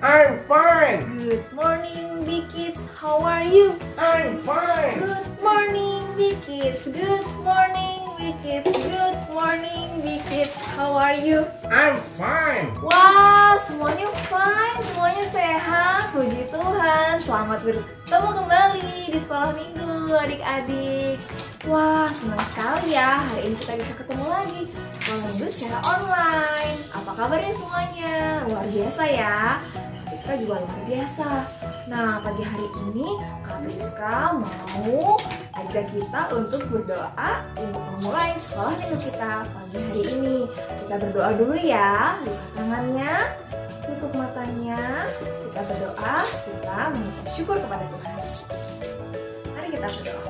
I'm fine. Good morning, big kids. How are you? I'm fine. Good morning, big kids. Good morning, big kids. Good morning, big kids. How are you? I'm fine. Wah, semuanya fine, semuanya sehat. Puji Tuhan. Selamat bertemu kembali di sekolah minggu, adik-adik. Wah, senang sekali ya. Hari ini kita bisa ketemu lagi sekolah minggu secara online. Apa kabarnya semuanya? Luar biasa ya. Rizka juga luar biasa. Nah, pagi hari ini Kak Rizka mau ajak kita untuk berdoa untuk memulai sekolah minggu kita pagi hari ini. Kita berdoa dulu ya. Lipat tangannya, tutup matanya. Ketika berdoa, kita mengucap syukur kepada Tuhan. Mari kita berdoa.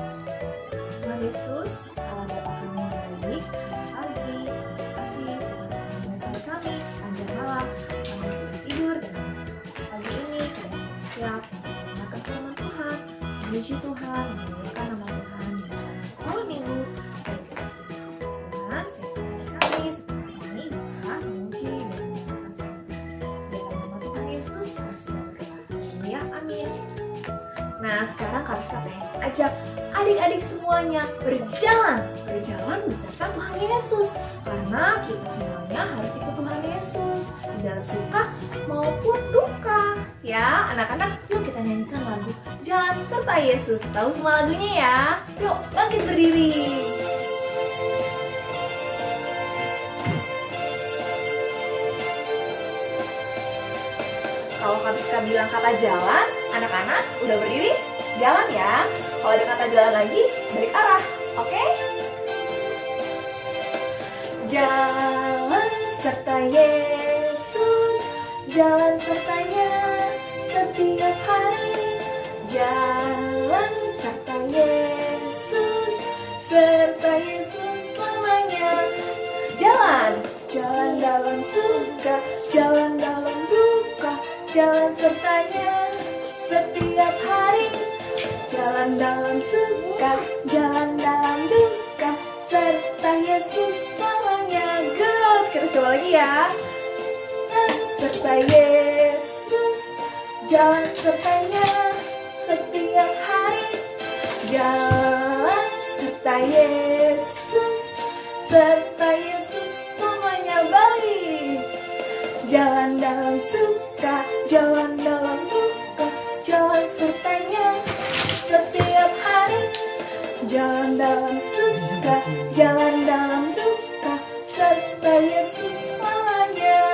Tuhan Yesus, Allah Bapa kami yang baik, selamat pagi, terima kasih Tuhan menyertai kami sepanjang malam. Kami sudah tidur dan pagi ini kami sudah siap untuk mendengarkan firman Tuhan, memuji Tuhan, memuliakan nama Tuhan di dalam sekolah minggu. Tuhan, saya berdoa kami supaya kami bisa memuji dan memuliakan Tuhan. Dalam nama Tuhan Yesus, kami sudah berdoa. Ya, amin. Nah, sekarang kami pengen ajak adik-adik semuanya berjalan beserta Tuhan Yesus, karena kita semuanya harus ikut Tuhan Yesus di dalam suka maupun duka. Ya, anak-anak, yuk kita nyanyikan lagu Jalan Serta Yesus. Tahu semua lagunya ya? Yuk, bangkit berdiri. Kalau Kak Rizka bilang kata jalan, anak-anak udah berdiri? Jalan ya. Kalau ada kata jalan lagi, balik arah. Oke? Jalan serta Yesus, jalan sertanya setiap hari. Jalan serta Yesus, serta Yesus selamanya. Jalan, jalan dalam suka, jalan dalam duka, jalan sertanya setiap hari. Jalan dalam suka, jalan dalam duka, serta Yesus selamanya. Good, kita coba lagi ya. Serta Yesus, jalan sertanya setiap hari. Jalan serta Yesus, serta Yesus selamanya. Balik. Jalan dalam suka, jalan dalam duka, jalan sertanya setiap hari. Jalan dalam suka, jalan dalam duka, serta Yesus selamanya.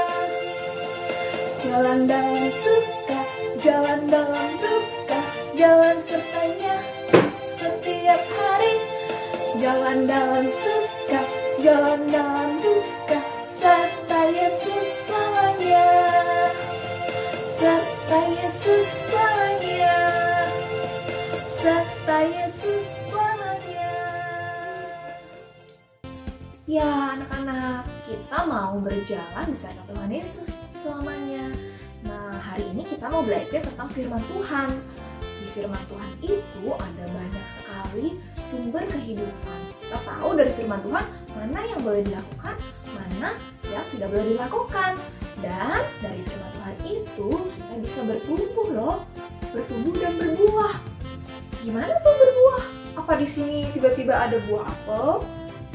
Jalan dalam suka, jalan dalam duka, jalan sertanya setiap hari. Jalan dalam suka, jalan dalam duka, serta Yesus selamanya. Serta Yesus selamanya. Serta Yesus selamanya. Ya, anak-anak, kita mau berjalan bersama Tuhan Yesus selamanya. Nah, hari ini kita mau belajar tentang firman Tuhan. Di firman Tuhan itu ada banyak sekali sumber kehidupan. Kita tahu dari firman Tuhan mana yang boleh dilakukan, mana yang tidak boleh dilakukan. Dan dari firman Tuhan itu kita bisa bertumbuh loh, bertumbuh dan berbuah. Gimana tuh berbuah? Apa di sini tiba-tiba ada buah apel,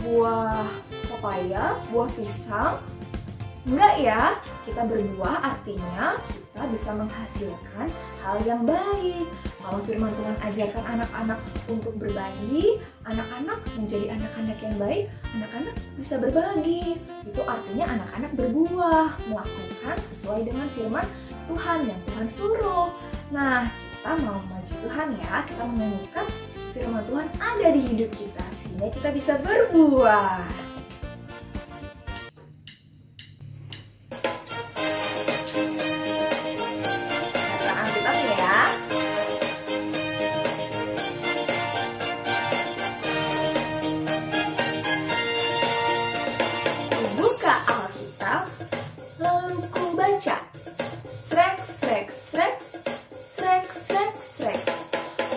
buah pepaya, buah pisang? Enggak ya, kita berbuah artinya kita bisa menghasilkan hal yang baik. Kalau firman Tuhan ajarkan anak-anak untuk berbagi, anak-anak menjadi anak-anak yang baik, anak-anak bisa berbagi. Itu artinya anak-anak berbuah, melakukan sesuai dengan firman Tuhan yang Tuhan suruh. Nah, kita mau memuji Tuhan ya, kita menyanyikan firman Tuhan ada di hidup kita sehingga kita bisa berbuah.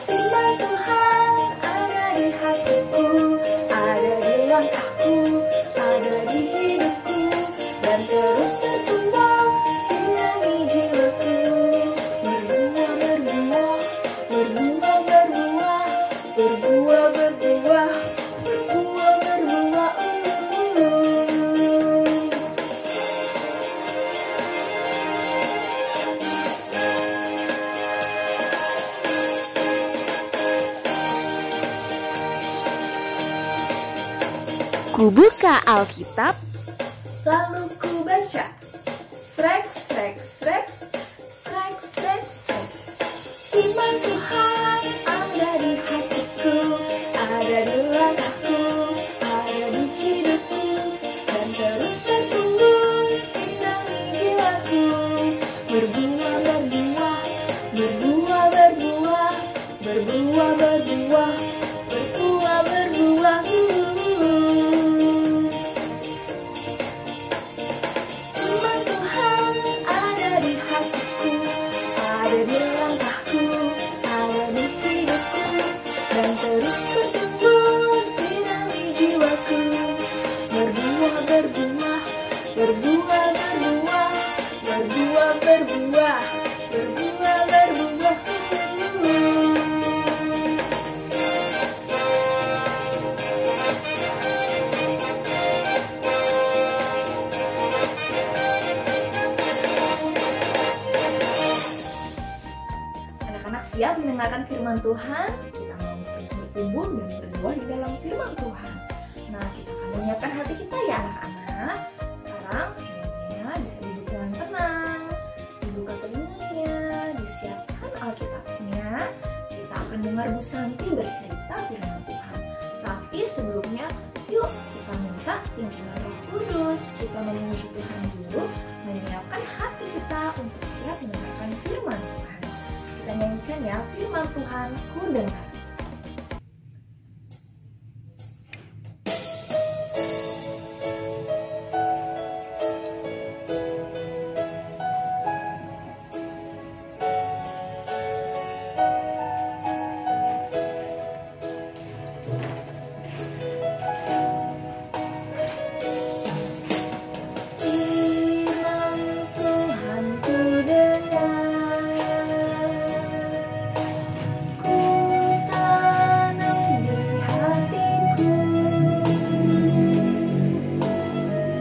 Firman Tuhan ada di hatiku, ada di langkahku. Ku buka Alkitab, lalu ku baca. Srek, srek, srek, srek, srek, srek. Firman Tuhan ada di hatiku, ada di langkahku, ada di hidupku, dan terus bertumbuh sindari jiwaku. Berbuah, berbuah, berbuah, berbuah, berbuah, berbuah, berbuah, berbuah. Firman Tuhan ada di hatiku, ada di langkahku, ada di hidupku, dan terus bertumbuh sindari jiwaku. Berbuah, berbuah, berbuah, berbuah, berbuah, berbuah, berbuah, berbuah. Anak-anak siap mendengarkan firman Tuhan? Kita mau terus bertumbuh dan berbuah di dalam firman Tuhan. Nah, kita akan menyiapkan hati kita ya anak-anak. Sekarang semuanya bisa duduk dengan tenang, dibuka telinganya, disiapkan Alkitabnya. Kita akan dengar Bu Santi bercerita firman Tuhan. Tapi sebelumnya, yuk kita minta pimpinan Roh Kudus. Kita memuji Tuhan dulu, menyiapkan hati kita untuk siap mendengarkan firman Tuhan. Kita nyanyikan ya, firman Tuhan ku dengar. Firman Tuhan ku dengar, ku tanam di hatiku.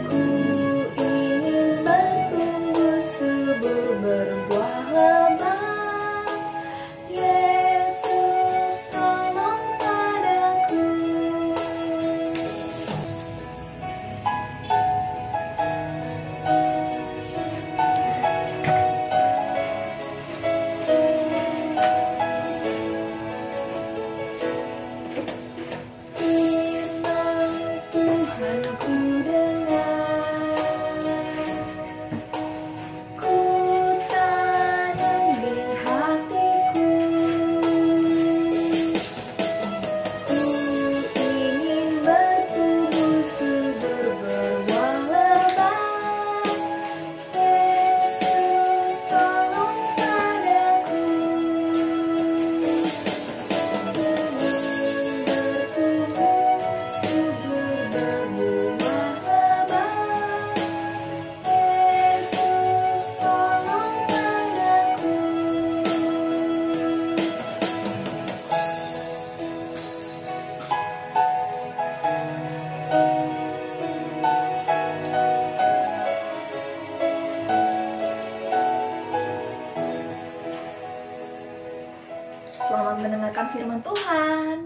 Ku ingin bertumbuh subur, berbuah lebat. Yesus tolong padaku. Firman Tuhan ku dengar, ku tanam di hatiku. Ku ingin bertumbuh subur, berbuah lebat. Yesus tolong padaku. Selamat mendengarkan firman Tuhan.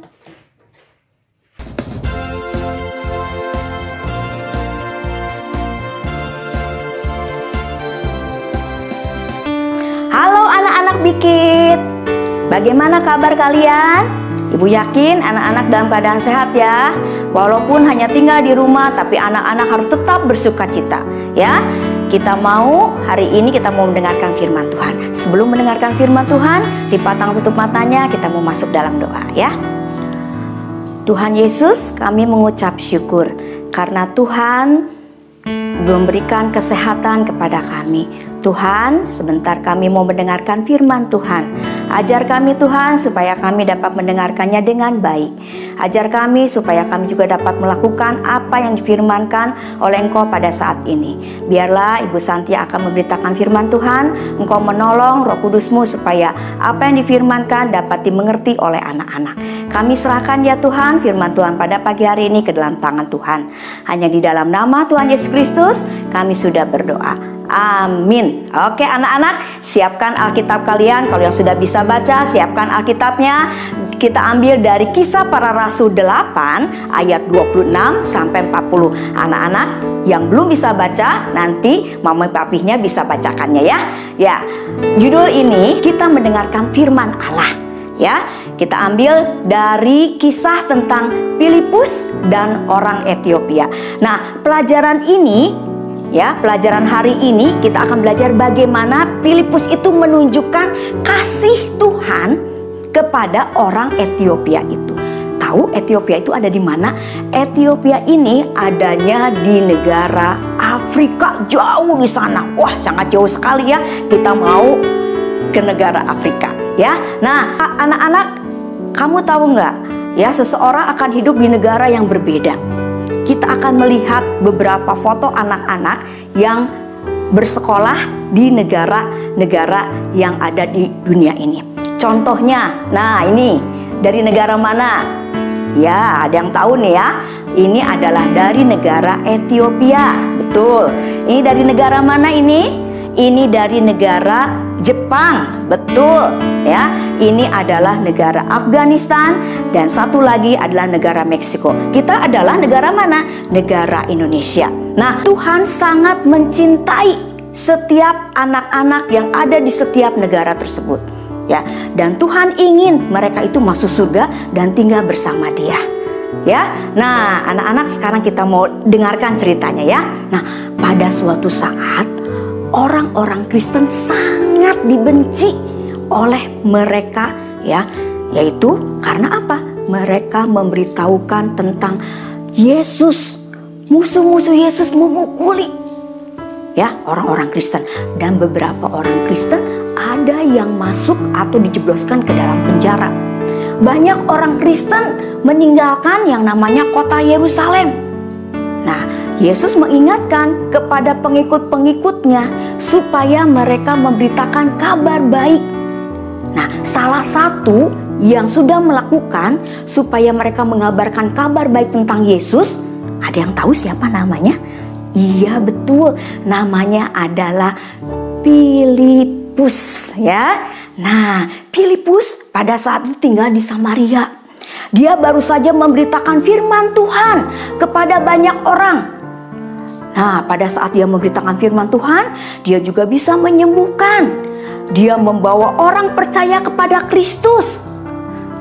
halo anak-anak Bikit. Bagaimana kabar kalian? Ibu yakin anak-anak dalam keadaan sehat ya. Walaupun hanya tinggal di rumah, tapi anak-anak harus tetap bersukacita ya. Kita mau hari ini kita mau mendengarkan firman Tuhan. Sebelum mendengarkan firman Tuhan, dipatang tutup matanya, kita mau masuk dalam doa ya. Tuhan Yesus, kami mengucap syukur karena Tuhan memberikan kesehatan kepada kami. Tuhan, sebentar kami mau mendengarkan firman Tuhan. Ajar kami Tuhan supaya kami dapat mendengarkannya dengan baik. Ajar kami supaya kami juga dapat melakukan apa yang difirmankan oleh Engkau pada saat ini. Biarlah Ibu Santi akan memberitakan firman Tuhan. Engkau menolong Roh Kudus-Mu supaya apa yang difirmankan dapat dimengerti oleh anak-anak. Kami serahkan ya Tuhan firman Tuhan pada pagi hari ini ke dalam tangan Tuhan. Hanya di dalam nama Tuhan Yesus Kristus kami sudah berdoa. Amin. Oke anak-anak, siapkan Alkitab kalian. Kalau yang sudah bisa baca, siapkan Alkitabnya. kita ambil dari Kisah Para Rasul 8 ayat 26 sampai 40. Anak-anak yang belum bisa baca, nanti mama papinya bisa bacakannya ya. Ya, judul ini kita mendengarkan firman Allah. Ya, kita ambil dari kisah tentang Filipus dan orang Ethiopia. Nah, pelajaran ini ya, pelajaran hari ini kita akan belajar bagaimana Filipus itu menunjukkan kasih Tuhan kepada orang Ethiopia itu. Tahu Ethiopia itu ada di mana? Ethiopia ini adanya di negara Afrika, jauh di sana. Wah, sangat jauh sekali ya. Kita mau ke negara Afrika. Ya, nah anak-anak, kamu tahu nggak? Ya, seseorang akan hidup di negara yang berbeda. Kita akan melihat beberapa foto anak-anak yang bersekolah di negara-negara yang ada di dunia ini. Contohnya, nah ini dari negara mana? Ya, ada yang tahu nih ya. Ini adalah dari negara Ethiopia. Betul. Ini dari negara mana ini? Ini dari negara Jepang, betul ya. Ini adalah negara Afghanistan dan satu lagi adalah negara Meksiko. Kita adalah negara mana? Negara Indonesia. Nah, Tuhan sangat mencintai setiap anak-anak yang ada di setiap negara tersebut. Ya, dan Tuhan ingin mereka itu masuk surga dan tinggal bersama Dia. Ya. Nah, anak-anak, sekarang kita mau dengarkan ceritanya ya. Nah, pada suatu saat orang-orang Kristen sangat dibenci oleh mereka ya, yaitu karena apa? Mereka memberitahukan tentang Yesus. Musuh-musuh Yesus memukuli ya orang-orang Kristen, dan beberapa orang Kristen ada yang masuk atau dijebloskan ke dalam penjara. Banyak orang Kristen meninggalkan yang namanya kota Yerusalem. Nah, Yesus mengingatkan kepada pengikut-pengikutnya supaya mereka memberitakan kabar baik. Nah, salah satu yang sudah melakukan supaya mereka mengabarkan kabar baik tentang Yesus, ada yang tahu siapa namanya? Iya, betul. Namanya adalah Filipus ya. Nah, Filipus pada saat itu tinggal di Samaria. Dia baru saja memberitakan firman Tuhan kepada banyak orang. Nah, pada saat dia memberitakan firman Tuhan, dia juga bisa menyembuhkan. Dia membawa orang percaya kepada Kristus.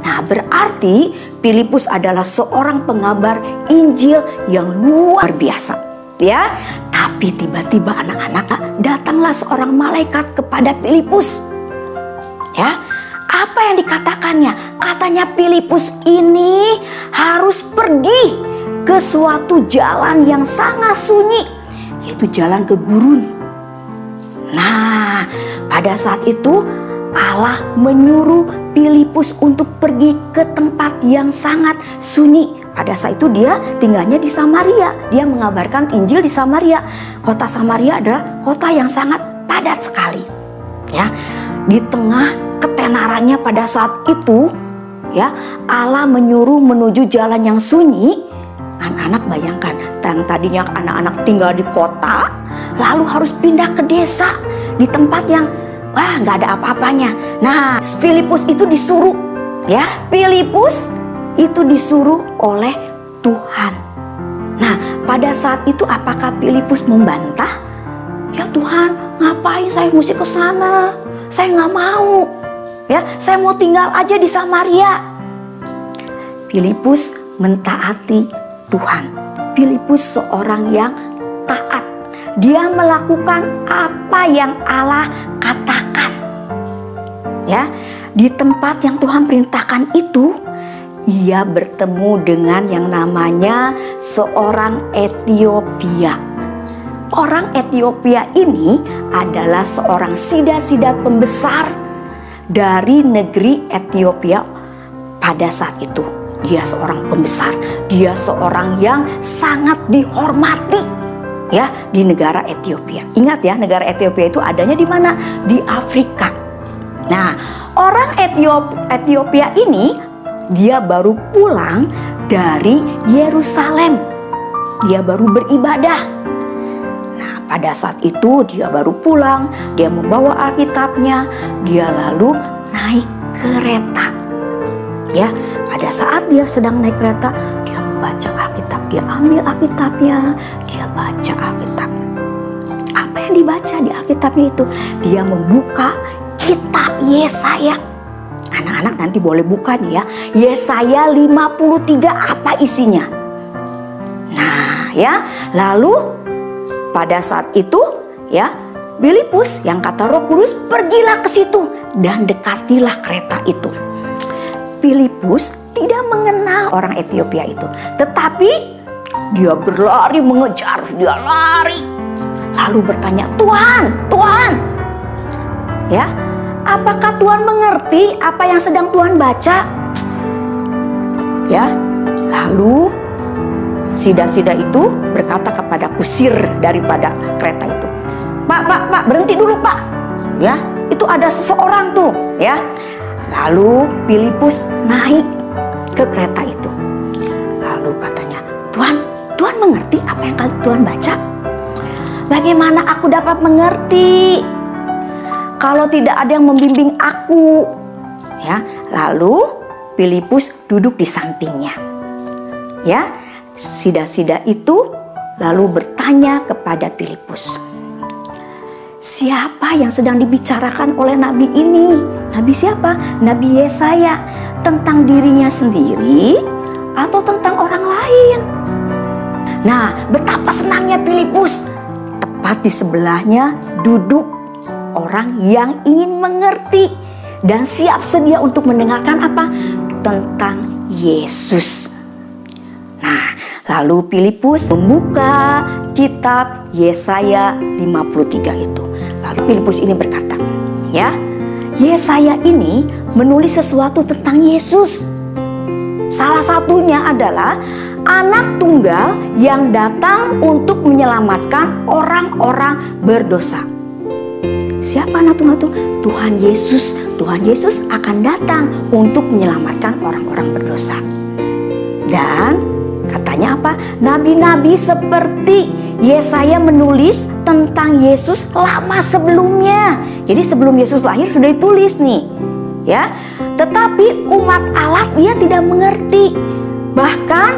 Nah, berarti Filipus adalah seorang pengabar Injil yang luar biasa. Ya, tapi tiba-tiba anak-anak, datanglah seorang malaikat kepada Filipus. Ya, apa yang dikatakannya? Katanya Filipus ini harus pergi ke suatu jalan yang sangat sunyi, yaitu jalan ke gurun. Nah, pada saat itu Allah menyuruh Filipus untuk pergi ke tempat yang sangat sunyi. Pada saat itu dia tinggalnya di Samaria. Dia mengabarkan Injil di Samaria. Kota Samaria adalah kota yang sangat padat sekali. Ya, di tengah ketenarannya pada saat itu, ya, Allah menyuruh menuju jalan yang sunyi. Anak-anak bayangkan, yang tadinya anak-anak tinggal di kota, lalu harus pindah ke desa di tempat yang nggak ada apa-apanya. Nah, Filipus itu disuruh, ya, Filipus itu disuruh oleh Tuhan. Nah, pada saat itu apakah Filipus membantah? Ya Tuhan, ngapain saya mesti ke sana? Saya nggak mau. Ya, saya mau tinggal aja di Samaria. Filipus mentaati Tuhan. Filipus seorang yang taat. Dia melakukan apa yang Allah katakan. Ya, di tempat yang Tuhan perintahkan itu, ia bertemu dengan yang namanya seorang Ethiopia. Orang Ethiopia ini adalah seorang sida-sida pembesar dari negeri Ethiopia pada saat itu. Dia seorang pembesar, dia seorang yang sangat dihormati ya di negara Ethiopia. Ingat ya, negara Ethiopia itu adanya di mana? Di Afrika. Nah, orang Ethiopia ini dia baru pulang dari Yerusalem. Dia baru beribadah. Nah, pada saat itu dia baru pulang, dia membawa Alkitabnya, dia lalu naik kereta. Ya, pada saat dia sedang naik kereta, dia membaca Alkitab. Dia ambil Alkitabnya, dia baca Alkitab. Apa yang dibaca di Alkitabnya itu? Dia membuka kitab Yesaya. Anak-anak nanti boleh buka nih ya. Yesaya 53 apa isinya? Nah ya, lalu pada saat itu ya, Filipus yang kata Roh Kudus, pergilah ke situ dan dekatilah kereta itu. Filipus tidak mengenal orang Ethiopia itu, tetapi dia berlari mengejar, dia lari. Lalu bertanya, Tuhan, ya, apakah Tuhan mengerti apa yang sedang Tuhan baca? Ya, lalu sida-sida itu berkata kepada kusir daripada kereta itu, Pak, berhenti dulu Pak. Ya, itu ada seseorang tuh, ya. Lalu Filipus naik ke kereta itu. Lalu katanya, Tuhan mengerti apa yang Tuhan baca? Bagaimana aku dapat mengerti kalau tidak ada yang membimbing aku? Ya, lalu Filipus duduk di sampingnya. Ya, sida-sida itu lalu bertanya kepada Filipus, siapa yang sedang dibicarakan oleh nabi ini? Nabi siapa? Nabi Yesaya. Tentang dirinya sendiri atau tentang orang lain? Nah, betapa senangnya Filipus. Tepat di sebelahnya duduk orang yang ingin mengerti dan siap sedia untuk mendengarkan apa? Tentang Yesus. Nah, lalu Filipus membuka kitab Yesaya 53 itu. Lalu Filipus ini berkata, ya, Yesaya ini menulis sesuatu tentang Yesus. Salah satunya adalah anak tunggal yang datang untuk menyelamatkan orang-orang berdosa. Siapa anak tunggal itu? Tuhan Yesus. Tuhan Yesus akan datang untuk menyelamatkan orang-orang berdosa. Dan katanya apa? Nabi-nabi seperti Yesaya menulis tentang Yesus lama sebelumnya. Jadi sebelum Yesus lahir sudah ditulis nih, ya. Tetapi umat Allah dia tidak mengerti. Bahkan,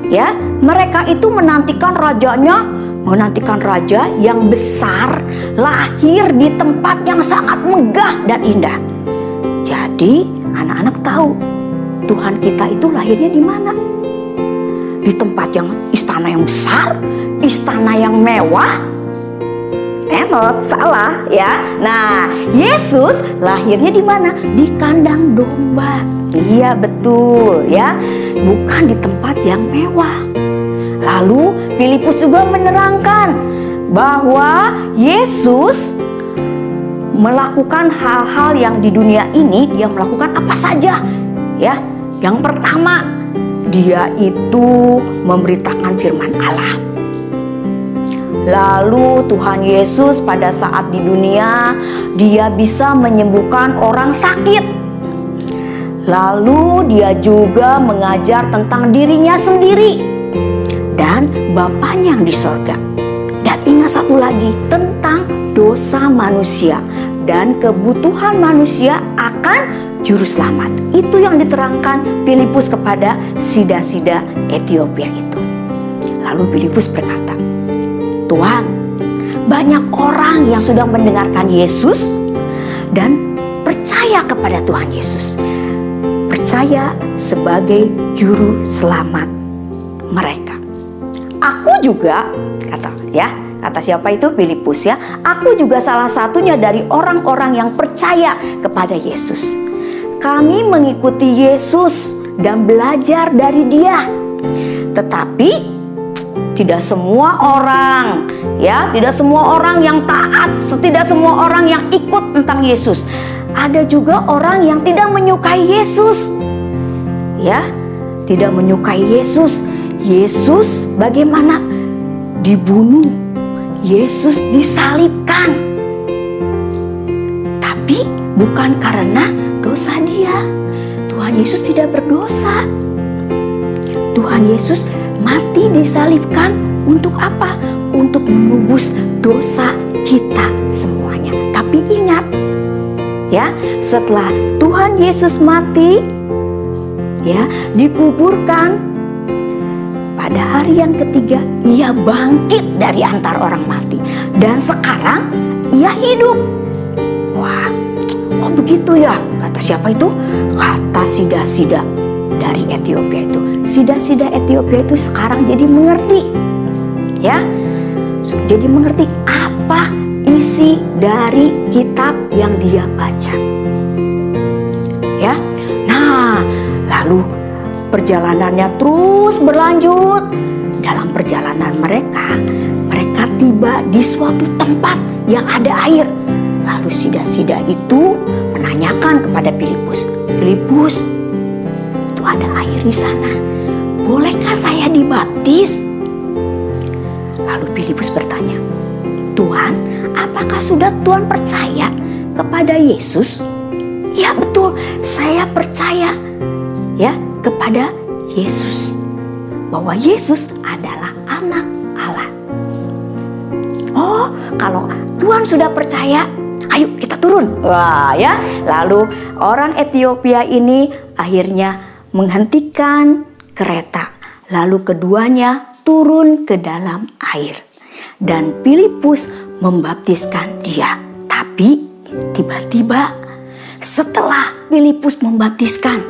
ya, mereka itu menantikan raja yang besar lahir di tempat yang sangat megah dan indah. Jadi anak-anak tahu Tuhan kita itu lahirnya di mana? Di tempat yang istana yang besar, istana yang mewah. Salah ya. Nah, Yesus lahirnya di mana? Di kandang domba. Iya betul ya, bukan di tempat yang mewah. Lalu Filipus juga menerangkan bahwa Yesus melakukan hal-hal yang di dunia ini dia melakukan apa saja ya. Yang pertama, dia itu memberitakan firman Allah. Lalu Tuhan Yesus pada saat di dunia dia bisa menyembuhkan orang sakit. Lalu dia juga mengajar tentang dirinya sendiri dan Bapaknya yang di sorga. Dan ingat satu lagi, tentang dosa manusia dan kebutuhan manusia akan juru selamat. Itu yang diterangkan Filipus kepada sida-sida Ethiopia itu. Lalu Filipus berkata, Tuhan, banyak orang yang sudah mendengarkan Yesus dan percaya kepada Tuhan Yesus. Percaya sebagai juru selamat mereka. Aku juga, kata siapa itu? Filipus ya. Aku juga salah satunya dari orang-orang yang percaya kepada Yesus. Kami mengikuti Yesus dan belajar dari Dia. Tetapi tidak semua orang, ya, tidak semua orang yang taat, tidak semua orang yang ikut tentang Yesus. Ada juga orang yang tidak menyukai Yesus, ya, tidak menyukai Yesus. Yesus bagaimana? Dibunuh, Yesus disalibkan, tapi bukan karena dosa dia. Tuhan Yesus tidak berdosa. Tuhan Yesus mati disalibkan untuk apa? Untuk menebus dosa kita semuanya. Tapi ingat ya, setelah Tuhan Yesus mati, ya, dikuburkan. Pada hari yang ketiga ia bangkit dari antara orang mati dan sekarang ia hidup. Wah, oh begitu ya, kata siapa itu? Kata Sida-Sida dari Ethiopia itu. Sida-Sida Ethiopia itu sekarang jadi mengerti, ya, jadi mengerti apa isi dari kitab yang dia baca, ya. Nah, lalu perjalanannya terus berlanjut. Dalam perjalanan mereka tiba di suatu tempat yang ada air. Lalu Sida-Sida itu menanyakan kepada Filipus, "Filipus, itu ada air di sana. Bolehkah saya dibaptis?" Lalu Filipus bertanya, "Tuhan, apakah sudah Tuhan percaya kepada Yesus?" "Ya betul, saya percaya ya kepada Yesus, bahwa Yesus adalah anak Allah." "Oh, kalau Tuhan sudah percaya, ayo kita turun." Wah ya, lalu orang Ethiopia ini akhirnya menghentikan kereta. Lalu keduanya turun ke dalam air. Dan Filipus membaptiskan dia. Tapi tiba-tiba setelah Filipus membaptiskan,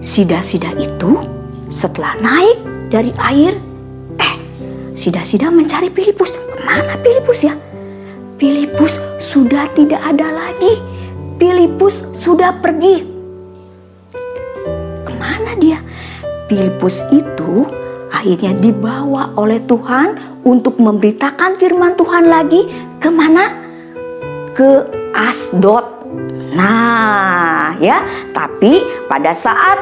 Sida-Sida itu setelah naik dari air, Sida-Sida mencari Filipus. Kemana Filipus ya? Filipus sudah tidak ada lagi. Filipus sudah pergi. Kemana dia? Filipus itu akhirnya dibawa oleh Tuhan untuk memberitakan firman Tuhan lagi. Kemana? Ke Asdod. Nah ya, tapi pada saat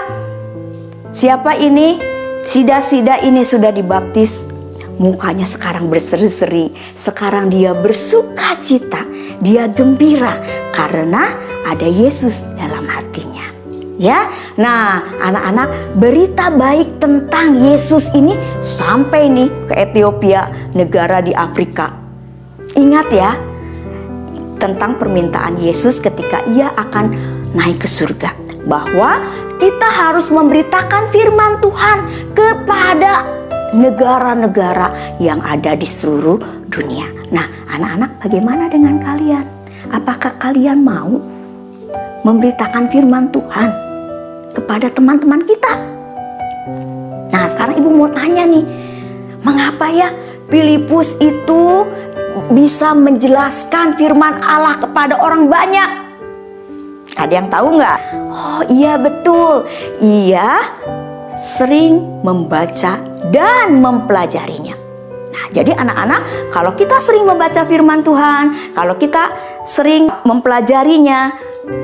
siapa ini? Sida-Sida ini sudah dibaptis, mukanya sekarang berseri-seri. Sekarang dia bersuka cita, dia gembira karena ada Yesus dalam hatinya. Ya, nah anak-anak, berita baik tentang Yesus ini sampai nih ke Ethiopia, negara di Afrika. Ingat ya, tentang permintaan Yesus ketika ia akan naik ke surga, bahwa kita harus memberitakan firman Tuhan kepada negara-negara yang ada di seluruh dunia. Nah, anak-anak, bagaimana dengan kalian? Apakah kalian mau memberitakan firman Tuhan kepada teman-teman kita? Nah, sekarang ibu mau tanya nih, mengapa ya Filipus itu bisa menjelaskan firman Allah kepada orang banyak? Ada yang tahu nggak? Oh iya betul, ia sering membaca dan mempelajarinya. Nah, jadi anak-anak, kalau kita sering membaca firman Tuhan, kalau kita sering mempelajarinya,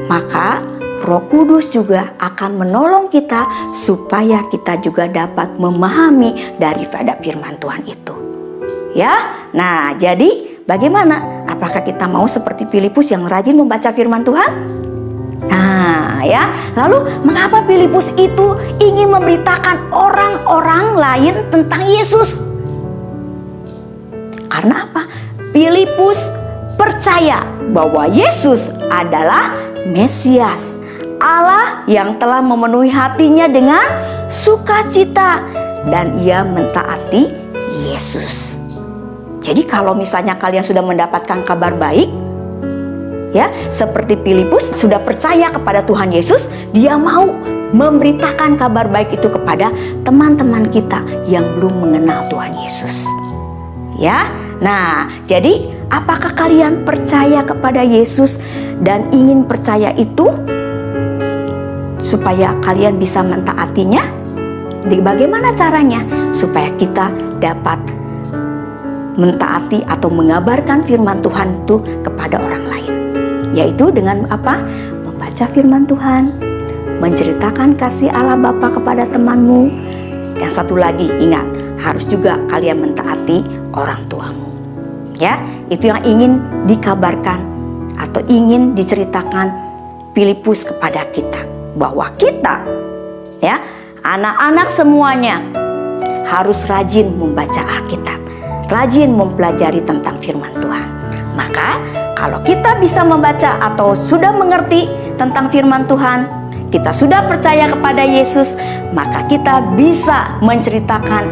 maka Roh Kudus juga akan menolong kita supaya kita juga dapat memahami daripada firman Tuhan itu. Ya, nah jadi bagaimana? Apakah kita mau seperti Filipus yang rajin membaca firman Tuhan? Nah ya, lalu mengapa Filipus itu ingin memberitakan orang-orang lain tentang Yesus? Karena apa? Filipus percaya bahwa Yesus adalah Mesias, Allah yang telah memenuhi hatinya dengan sukacita, dan ia mentaati Yesus. Jadi kalau misalnya kalian sudah mendapatkan kabar baik, ya, seperti Filipus sudah percaya kepada Tuhan Yesus, dia mau memberitakan kabar baik itu kepada teman-teman kita yang belum mengenal Tuhan Yesus. Ya, nah, jadi apakah kalian percaya kepada Yesus dan ingin percaya itu supaya kalian bisa mentaatinya? Bagaimana caranya supaya kita dapat mentaati atau mengabarkan firman Tuhan itu kepada orang lain? Yaitu dengan apa? Membaca firman Tuhan, menceritakan kasih Allah Bapa kepada temanmu, dan satu lagi, ingat, harus juga kalian mentaati orang tuamu. Ya, itu yang ingin dikabarkan atau ingin diceritakan Filipus kepada kita, bahwa kita, ya, anak-anak semuanya harus rajin membaca Alkitab, rajin mempelajari tentang firman Tuhan. Maka kalau kita bisa membaca atau sudah mengerti tentang firman Tuhan, kita sudah percaya kepada Yesus, maka kita bisa menceritakan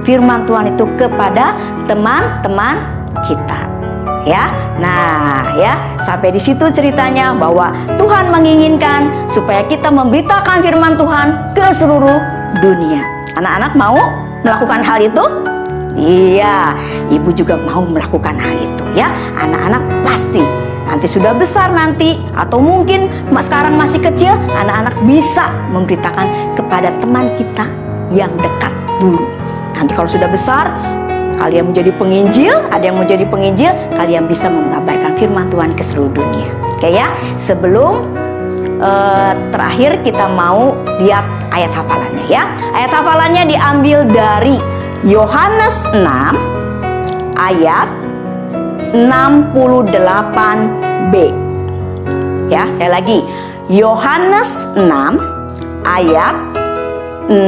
firman Tuhan itu kepada teman-teman kita. Ya, nah ya, sampai di situ ceritanya bahwa Tuhan menginginkan supaya kita memberitakan firman Tuhan ke seluruh dunia. Anak-anak mau melakukan hal itu? Iya, ibu juga mau melakukan hal itu ya. Anak-anak pasti nanti sudah besar nanti, atau mungkin sekarang masih kecil, anak-anak bisa memberitakan kepada teman kita yang dekat dulu. Nanti kalau sudah besar, kalian menjadi penginjil, ada yang menjadi penginjil, kalian bisa mengabarkan firman Tuhan ke seluruh dunia. Oke ya, sebelum terakhir kita mau lihat ayat hafalannya ya. Ayat hafalannya diambil dari Yohanes 6 ayat 68b. Ya, sekali lagi. Yohanes 6 ayat 6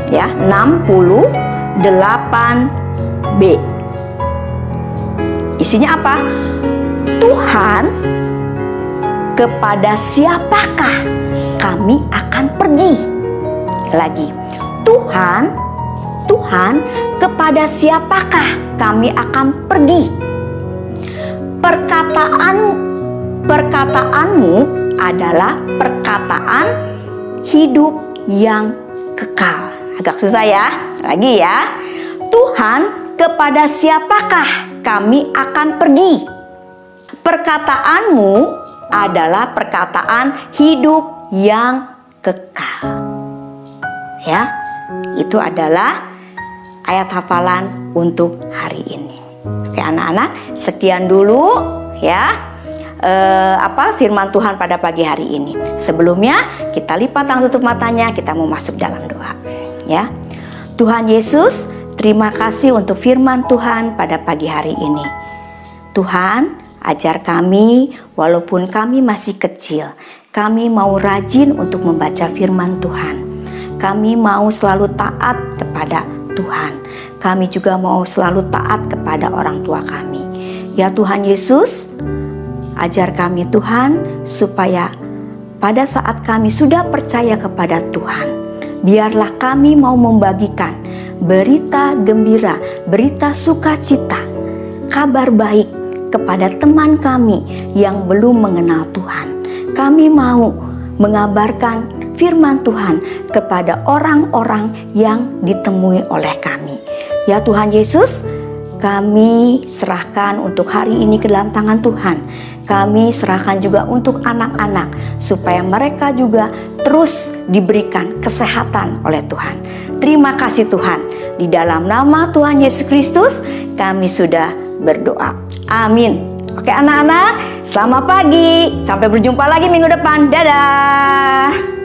ya, 68b. Isinya apa? Tuhan, kepada siapakah kami akan pergi? Lagi. Tuhan, kepada siapakah kami akan pergi? Perkataanmu adalah perkataan hidup yang kekal. Agak susah ya. Lagi ya. Tuhan, kepada siapakah kami akan pergi? Perkataanmu adalah perkataan hidup yang kekal. Ya, itu adalah ayat hafalan untuk hari ini. Oke anak-anak, sekian dulu ya firman Tuhan pada pagi hari ini. Sebelumnya kita lipat tangan, tutup matanya, kita mau masuk dalam doa ya. Tuhan Yesus, terima kasih untuk firman Tuhan pada pagi hari ini. Tuhan, ajar kami walaupun kami masih kecil, kami mau rajin untuk membaca firman Tuhan. Kami mau selalu taat kepada Tuhan. Kami juga mau selalu taat kepada orang tua kami. Ya Tuhan Yesus, ajar kami Tuhan, supaya pada saat kami sudah percaya kepada Tuhan, biarlah kami mau membagikan berita gembira, berita sukacita, kabar baik kepada teman kami yang belum mengenal Tuhan. Kami mau mengabarkan firman Tuhan kepada orang-orang yang ditemui oleh kami. Ya Tuhan Yesus, kami serahkan untuk hari ini ke dalam tangan Tuhan. Kami serahkan juga untuk anak-anak, supaya mereka juga terus diberikan kesehatan oleh Tuhan. Terima kasih Tuhan. Di dalam nama Tuhan Yesus Kristus, kami sudah berdoa. Amin. Oke anak-anak, selamat pagi. Sampai berjumpa lagi minggu depan. Dadah.